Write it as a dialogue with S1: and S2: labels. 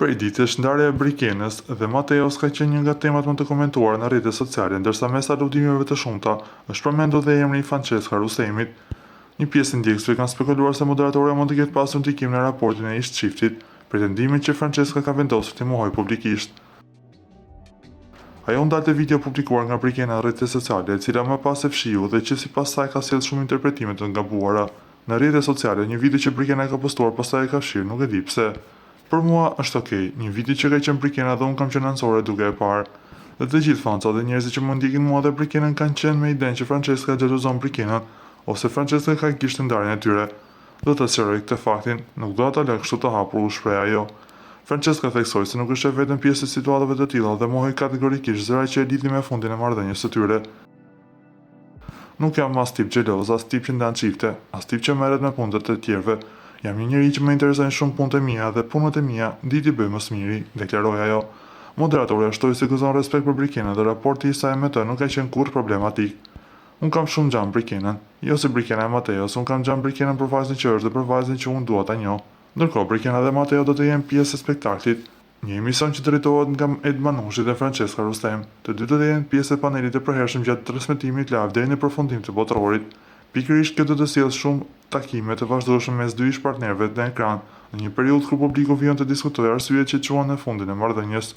S1: Prej ditësh, ndarja e Brikenës dhe Mateos ka qenë një nga temat më të komentuara në rrjetet sociale, ndërsa mes aludimeve të shumta është përmendur dhe emri i Francesca Rusemit. Një pjesë e ndjekësve kanë spekuluar se moderatorja mund të ketë pasur ndikim në raportin e ish çiftit, pretendimin që Francesca ka vendosur të mohojë publikisht. Ajo ndalte video publikuar nga Brikena në rrjetet sociale, e cila më pas e fshiu dhe që sipas saj ka sjellë shumë interpretime të gabuara. Në rrjetet sociale, një video që Brikena ka postuar pastaj e ka fshirë, nuk e di pse. Për mua është okej, një video që ka qenë Brikena dhe unë kam qenë anësore duke e parë. Dhe të gjithë fanca dhe njerëzit që më ndjekin mua dhe Brikenën kanë qenë me idenë që Francesca xhelozon Brikenën, ose Francesca ka kishte ndarjen e tyre. Do të sqaroj këtë faktin, nuk do ta lë kështu të hapur u shpreh ajo. Francesca theksoi se nuk është vetëm pjesë e situatave të tilla dhe mohoi kategorikisht zëra që e lidhin me fundin e marrëdhënies së tyre. Nuk jam as tip xheloz, as tip që ndan çifte, as tip që merret me punët e tjerëve. Jam një njeri që më interesojnë shumë punët e mia dhe punët e mia di t'i bëj më së miri, deklaroi ajo. Moderatorja shtoi se gëzon respekt për Brikenën dhe raporti i saj me të nuk ka qenë kurrë problematik. Unë kam shumë gjam Brikenën, jo si Brikena e Mateos, unë kam gjam Brikenën për vajzën që është dhe për vajzën që unë dua ta njoh. Ndërkohë Brikena dhe Mateo do të jenë pjesë e spektaklit, një emision që drejtohet nga Ed Manushi dhe Francesca Rustem. Të dy do të jenë pjesë e panelit të përhershëm gjatë transmetimit live deri në përfundim të botrorit. Pikërisht kjo do të sjellë shumë takime të vazhdueshme mes dy ish partnerëve në ekran, në një periudhë kur publiku vjen të diskutojë arsyet që çuan në fundin e marrëdhënies.